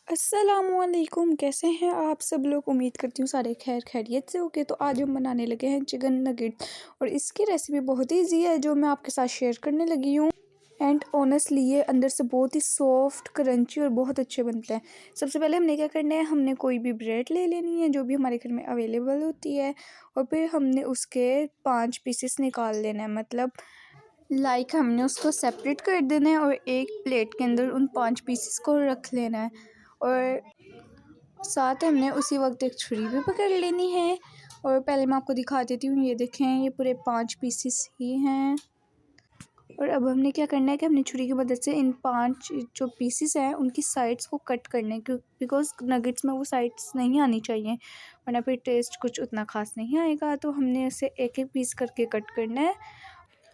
अस्सलामुअलैकुम, कैसे हैं आप सब लोग। उम्मीद करती हूँ सारे खैर खैरियत से होंगे। तो आज हम बनाने लगे हैं चिकन नगेट और इसकी रेसिपी बहुत ही ईजी है जो मैं आपके साथ शेयर करने लगी हूँ। एंड ऑनेस्टली ये अंदर से बहुत ही सॉफ्ट क्रंची और बहुत अच्छे बनते हैं। सबसे पहले हमने क्या करना है, हमने कोई भी ब्रेड ले लेनी है जो भी हमारे घर में अवेलेबल होती है और फिर हमने उसके 5 पीसेस निकाल लेना है। मतलब हमने उसको सेपरेट कर देना है और एक प्लेट के अंदर उन 5 पीसेस को रख लेना है। और साथ हमने उसी वक्त एक छुरी भी पकड़ लेनी है। और पहले मैं आपको दिखा देती हूँ, ये देखें ये पूरे 5 पीसेस ही हैं। और अब हमने क्या करना है कि हमने छुरी की मदद से इन 5 जो पीसेस हैं उनकी साइड्स को कट करना है, बिकॉज नगेट्स में वो साइड्स नहीं आनी चाहिए वरना फिर टेस्ट कुछ उतना ख़ास नहीं आएगा। तो हमने इसे एक एक पीस करके कट करना है।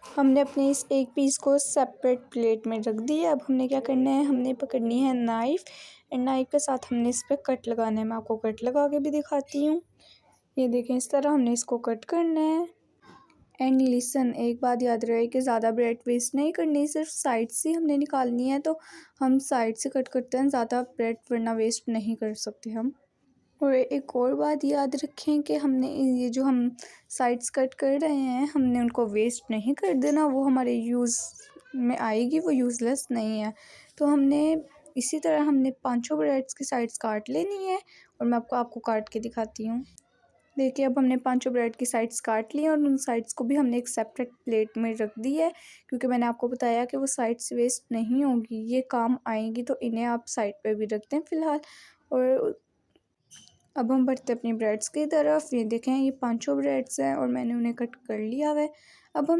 हमने अपने इस एक पीस को सेपरेट प्लेट में रख दिया। अब हमने क्या करना है, हमने पकड़नी है नाइफ़ एंड नाइफ़ के साथ हमने इस पर कट लगाना है। मैं आपको कट लगा के भी दिखाती हूँ। ये देखें, इस तरह हमने इसको कट करना है। एंड लिसन, एक बात याद रहे कि ज़्यादा ब्रेड वेस्ट नहीं करनी, सिर्फ साइड से हमने निकालनी है। तो हम साइड से कट करते हैं, ज़्यादा ब्रेड वरना वेस्ट नहीं कर सकते हम। और एक और बात याद रखें कि हमने ये जो हम साइड्स कट कर रहे हैं हमने उनको वेस्ट नहीं कर देना, वो हमारे यूज़ में आएगी, वो यूज़लेस नहीं है। तो हमने इसी तरह हमने 5 ब्रेड्स की साइड्स काट लेनी है और मैं आपको काट के दिखाती हूँ। देखिए, अब हमने 5 ब्रेड की साइड्स काट ली और उन साइड्स को भी हमने एक सेपरेट प्लेट में रख दी है, क्योंकि मैंने आपको बताया कि वो साइड्स वेस्ट नहीं होगी, ये काम आएंगी। तो इन्हें आप साइड पे भी रखते हैं फ़िलहाल। और अब हम बढ़ते अपनी ब्रेड्स की तरफ। ये देखें, ये 5 ब्रेड्स हैं और मैंने उन्हें कट कर लिया है। अब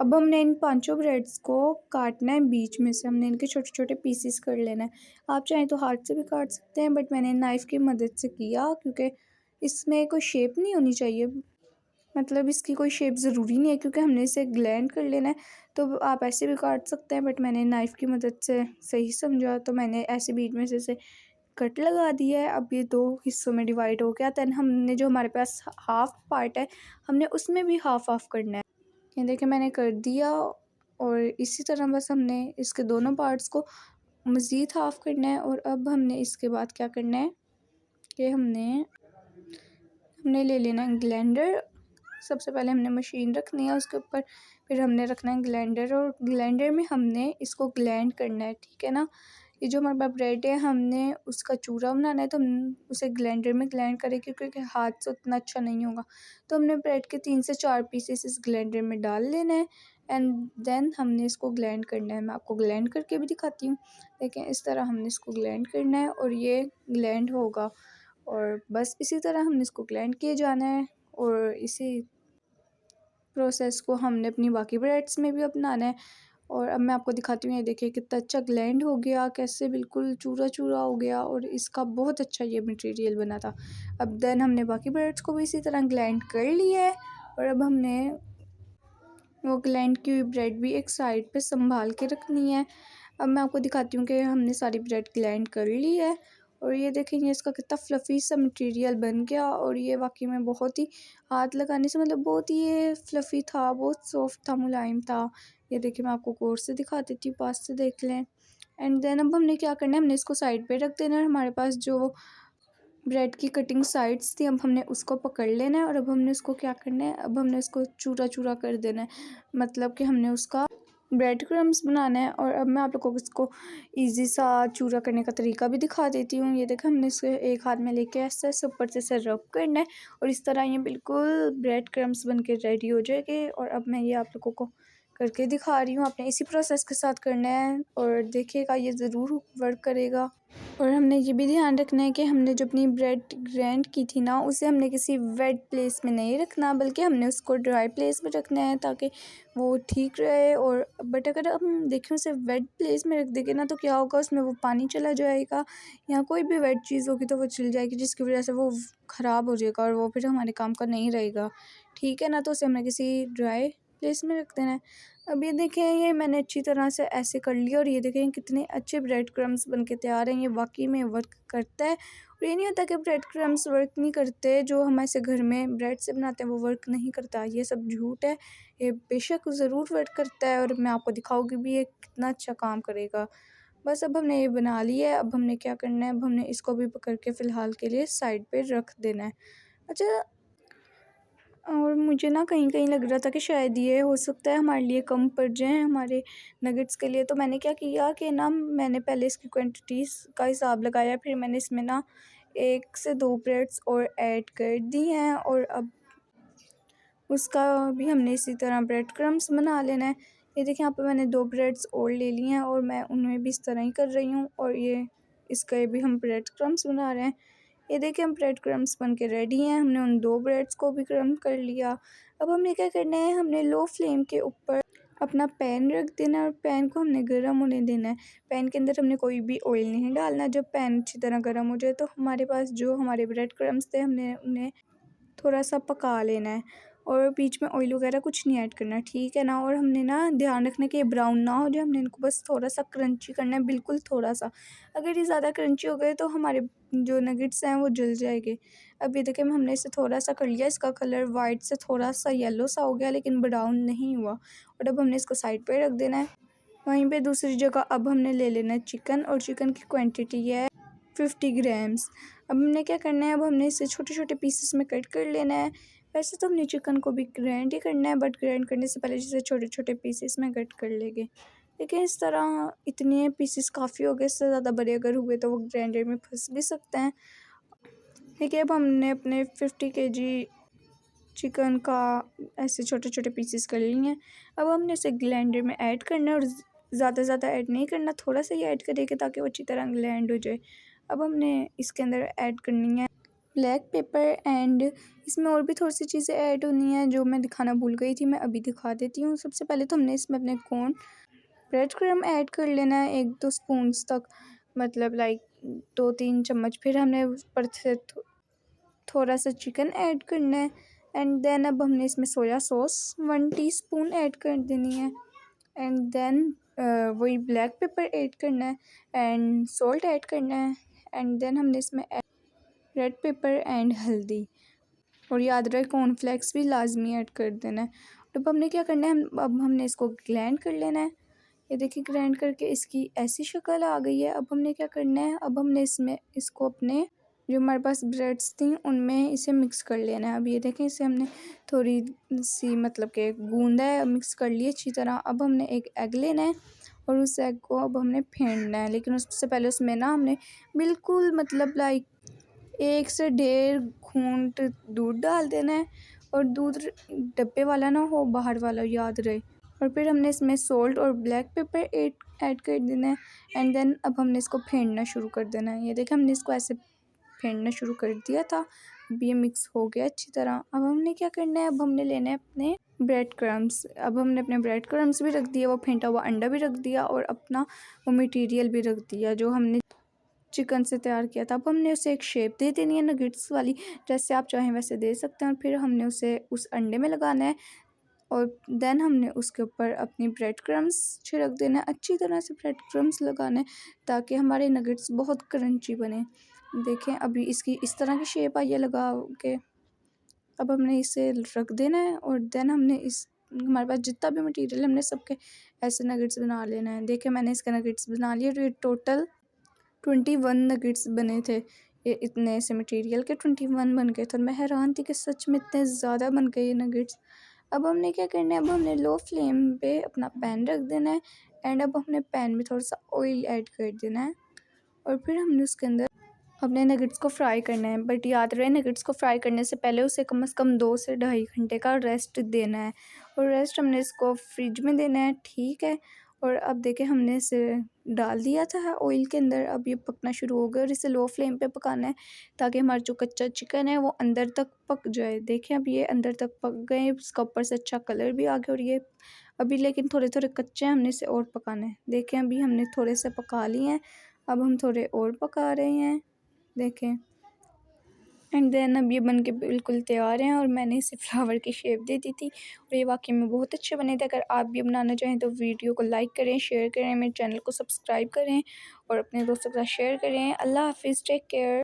हमने इन 5 ब्रेड्स को काटना है बीच में से। हमने इनके छोटे छोटे पीसेस कर लेना है। आप चाहें तो हाथ से भी काट सकते हैं, बट मैंने नाइफ़ की मदद से किया क्योंकि इसमें कोई शेप नहीं होनी चाहिए। मतलब इसकी कोई शेप ज़रूरी नहीं है क्योंकि हमने इसे ग्लैंड कर लेना है। तो आप ऐसे भी काट सकते हैं, बट मैंने नाइफ़ की मदद से सही समझा तो मैंने ऐसे बीच में से इसे कट लगा दिया है। अब ये 2 हिस्सों में डिवाइड हो गया। देन हमने जो हमारे पास हाफ़ पार्ट है हमने उसमें भी हाफ़ हाफ़ करना है। ये देखिए, मैंने कर दिया। और इसी तरह बस हमने इसके दोनों पार्ट्स को मज़ीद हाफ़ करना है। और अब हमने इसके बाद क्या करना है कि हमने ले लेना है ग्राइंडर। सबसे पहले हमने मशीन रखनी है उसके ऊपर, फिर हमने रखना है ग्राइंडर और ग्राइंडर में हमने इसको ग्राइंड करना है, ठीक है ना। ये जो हमारे पास ब्रेड है हमने उसका चूरा बनाना है, तो हम उसे ग्राइंडर में ग्राइंड करेंगे क्योंकि हाथ से उतना अच्छा नहीं होगा। तो हमने ब्रेड के 3 से 4 पीसेस इस ग्राइंडर में डाल लेना है एंड देन हमने इसको ग्राइंड करना है। मैं आपको ग्राइंड करके भी दिखाती हूँ। देखें, इस तरह हमने इसको ग्राइंड करना है और ये ग्राइंड होगा। और बस इसी तरह हमने इसको ग्राइंड किए जाना है और इसी प्रोसेस को हमने अपनी बाकी ब्रेड्स में भी अपनाना है। और अब मैं आपको दिखाती हूँ, ये देखिए कितना अच्छा ग्लैंड हो गया, कैसे बिल्कुल चूरा चूरा हो गया और इसका बहुत अच्छा ये मटेरियल बना था। अब देन हमने बाकी ब्रेड्स को भी इसी तरह ग्लैंड कर लिया है और अब हमने वो ग्लैंड की हुई ब्रेड भी एक साइड पे संभाल के रखनी है। अब मैं आपको दिखाती हूँ कि हमने सारी ब्रेड ग्लैंड कर ली है और ये देखेंगे इसका कितना फ्लफ़ी सा मटेरियल बन गया। और ये वाकई में बहुत ही हाथ लगाने से मतलब बहुत ही ये फ्लफ़ी था, बहुत सॉफ्ट था, मुलायम था। ये देखिए, मैं आपको गौर से दिखा देती हूँ, पास से देख लें। एंड देन अब हमने क्या करना है, हमने इसको साइड पे रख देना है। हमारे पास जो ब्रेड की कटिंग साइड्स थी अब हमने उसको पकड़ लेना है और अब हमने उसको क्या करना है, अब हमने उसको चूरा चूरा कर देना है। मतलब कि हमने उसका ब्रेड क्रम्स बनाना है। और अब मैं आप लोगों को इसको इजी सा चूरा करने का तरीका भी दिखा देती हूँ। ये देखो, हमने इसे एक हाथ में लेके ऐसे ऊपर से इसे रब करना है और इस तरह ये बिल्कुल ब्रेड क्रम्स बन के रेडी हो जाएगी। और अब मैं ये आप लोगों को करके दिखा रही हूँ, आपने इसी प्रोसेस के साथ करना है और देखिएगा ये ज़रूर वर्क करेगा। और हमने ये भी ध्यान रखना है कि हमने जो अपनी ब्रेड ग्राइंड की थी ना उसे हमने किसी वेट प्लेस में नहीं रखना, बल्कि हमने उसको ड्राई प्लेस में रखना है ताकि वो ठीक रहे। और बट अगर हम देखें उसे वेट प्लेस में रख देंगे ना तो क्या होगा, उसमें वो पानी चला जाएगा या कोई भी वेट चीज़ होगी तो वो चल जाएगी, जिसकी वजह से वो ख़राब हो जाएगा और वो फिर हमारे काम का नहीं रहेगा, ठीक है ना। तो उसे हमें किसी ड्राई प्लेस में रख देना है। अब ये देखें, ये मैंने अच्छी तरह से ऐसे कर लिया और ये देखें कितने अच्छे ब्रेड क्रम्स बन के तैयार हैं। ये वाकई में वर्क करता है और ये नहीं होता कि ब्रेड क्रम्स वर्क नहीं करते, जो हम ऐसे घर में ब्रेड से बनाते हैं वो वर्क नहीं करता, ये सब झूठ है। ये बेशक ज़रूर वर्क करता है और मैं आपको दिखाऊंगी भी ये कितना अच्छा काम करेगा। बस अब हमने ये बना लिया है। अब हमने क्या करना है, अब हमने इसको भी पकड़ के फ़िलहाल के लिए साइड पे रख देना है। अच्छा, और मुझे ना कहीं-कहीं लग रहा था कि शायद ये हो सकता है हमारे लिए कम पड़ जाएँ हमारे नगेट्स के लिए, तो मैंने क्या किया कि ना मैंने पहले इसकी क्वांटिटीज़ का हिसाब लगाया, फिर मैंने इसमें ना 1 से 2 ब्रेड्स और ऐड कर दी हैं और अब उसका भी हमने इसी तरह ब्रेड क्रम्स बना लेना है। ये देखिए यहाँ पे मैंने 2 ब्रेड्स और ले लिए हैं और मैं उनमें भी इस तरह ही कर रही हूँ और ये इसके भी हम ब्रेड क्रम्स बना रहे हैं। ये देखिए हम ब्रेड क्रम्स बन के रेडी हैं। हमने उन 2 ब्रेड्स को भी क्रम्ब कर लिया। अब हमने क्या करना है, हमने लो फ्लेम के ऊपर अपना पैन रख देना है और पैन को हमने गर्म होने देना है। पैन के अंदर हमने कोई भी ऑयल नहीं डालना। जब पैन अच्छी तरह गर्म हो जाए तो हमारे पास जो हमारे ब्रेड क्रम्स थे हमने उन्हें थोड़ा सा पका लेना है और बीच में ऑयल वगैरह कुछ नहीं ऐड करना, ठीक है ना। और हमने ना ध्यान रखना कि ये ब्राउन ना हो जाए, हमने इनको बस थोड़ा सा क्रंची करना है, बिल्कुल थोड़ा सा। अगर ये ज़्यादा क्रंची हो गए तो हमारे जो नगेट्स हैं वो जल जाएंगे। अब ये देखिए हमने इसे थोड़ा सा कर लिया, इसका कलर वाइट से थोड़ा सा येलो सा हो गया लेकिन ब्राउन नहीं हुआ। और अब हमने इसको साइड पर रख देना है। वहीं पर दूसरी जगह अब हमने ले लेना है चिकन और चिकन की क्वान्टिटी है 50 ग्राम्स। अब हमने क्या करना है, अब हमने इसे छोटे छोटे पीसेस में कट कर लेना है। वैसे तो हमने चिकन को भी ग्राइंड ही करना है, बट ग्राइंड करने से पहले जैसे छोटे छोटे पीसेस में कट कर लेंगे। देखिए इस तरह इतने पीसेस काफ़ी हो गए, इससे ज़्यादा बड़े अगर हुए तो वो ग्राइंडर में फंस भी सकते हैं। देखिए अब हमने अपने 50 केजी चिकन का ऐसे छोटे छोटे पीसेस कर लिए हैं। अब हमने इसे ग्राइंडर में ऐड करना है और ज़्यादा ऐड नहीं करना, थोड़ा सा ही ऐड करेंगे ताकि वो अच्छी तरह ग्राइंड हो जाए। अब हमने इसके अंदर ऐड करनी है ब्लैक पेपर एंड इसमें और भी थोड़ी सी चीज़ें ऐड होनी है जो मैं दिखाना भूल गई थी, मैं अभी दिखा देती हूँ। सबसे पहले तो हमने इसमें अपने कॉर्न ब्रेड क्रम्ब ऐड कर लेना है 1-2 स्पून्स तक, मतलब लाइक 2-3 चम्मच। फिर हमने ऊपर से थोड़ा सा चिकन ऐड करना है एंड देन अब हमने इसमें सोया सॉस 1 टीस्पून ऐड कर देनी है एंड देन वही ब्लैक पेपर ऐड करना है एंड सॉल्ट ऐड करना है एंड देन हमने इसमें रेड पेपर एंड हल्दी और याद रहे कॉर्नफ्लेक्स भी लाजमी ऐड कर देना है। अब हमने क्या करना है, अब हमने इसको ग्राइंड कर लेना है। ये देखिए ग्राइंड करके इसकी ऐसी शक्ल आ गई है। अब हमने क्या करना है, अब हमने इसमें इसको अपने जो हमारे पास ब्रेड्स थी उनमें इसे मिक्स कर लेना है। अब ये देखें इसे हमने थोड़ी सी मतलब कि गूंदा है, मिक्स कर लिए अच्छी तरह। अब हमने एक एग लेना है और उस एग को अब हमने फेंटना है, लेकिन उससे पहले उसमें ना हमने बिल्कुल मतलब लाइक 1 से 1.5 घूंट दूध डाल देना है और दूध डब्बे वाला ना हो, बाहर वाला याद रहे। और फिर हमने इसमें सॉल्ट और ब्लैक पेपर ऐड कर देना है एंड देन अब हमने इसको फेंटना शुरू कर देना है। ये देखिए हमने इसको ऐसे फेंटना शुरू कर दिया था। अब ये मिक्स हो गया अच्छी तरह। अब हमने क्या करना है, अब हमने लेना है अपने ब्रेड क्रम्स। अब हमने अपने ब्रेड क्रम्स भी रख दिया, वो फेंटा हुआ अंडा भी रख दिया और अपना वो मटेरियल भी रख दिया जो हमने चिकन से तैयार किया था। अब हमने उसे एक शेप दे देनी है नगेट्स वाली, जैसे आप चाहें वैसे दे सकते हैं। और फिर हमने उसे उस अंडे में लगाना है और देन हमने उसके ऊपर अपनी ब्रेड क्रम्स छिड़क देना है। अच्छी तरह से ब्रेड क्रम्स लगाना है ताकि हमारे नगेट्स बहुत क्रंची बने। देखें अभी इसकी इस तरह की शेप आई है लगा के। अब हमने इसे रख देना है और देन हमने इस हमारे पास जितना भी मटेरियल हमने सबके ऐसे नगेट्स बना लेना है। देखें मैंने इसके नगेट्स बना लिए और ये टोटल 21 नगेट्स बने थे। ये इतने से मटेरियल के 21 बन गए थे और मैं हैरान थी कि सच में इतने ज़्यादा बन गए ये नगेट्स। अब हमने क्या करना है, अब हमने लो फ्लेम पे अपना पैन रख देना है एंड अब हमने पैन में थोड़ा सा ऑयल ऐड कर देना है और फिर हमने उसके अंदर अपने नगेट्स को फ्राई करना है। बट याद रहे नगेट्स को फ्राई करने से पहले उसे कम से कम 2 से 2.5 घंटे का रेस्ट देना है और रेस्ट हमने इसको फ्रिज में देना है, ठीक है। और अब देखें हमने इसे डाल दिया था ऑयल के अंदर, अब ये पकना शुरू हो गया और इसे लो फ्लेम पे पकाना है ताकि हमारा जो कच्चा चिकन है वो अंदर तक पक जाए। देखें अब ये अंदर तक पक गए, इसका ऊपर से अच्छा कलर भी आ गया और ये अभी लेकिन थोड़े थोड़े कच्चे हैं, हमने इसे और पकाना है। देखें अभी हमने थोड़े से पका लिए हैं, अब हम थोड़े और पका रहे हैं। देखें एंड देन अब ये बन के बिल्कुल तैयार हैं और मैंने इसे फ्लावर की शेप दे दी थी और ये वाकई में बहुत अच्छे बने थे। अगर आप भी बनाना चाहें तो वीडियो को लाइक करें, शेयर करें, मेरे चैनल को सब्सक्राइब करें और अपने दोस्तों के साथ शेयर करें। अल्लाह हाफिज़, टेक केयर।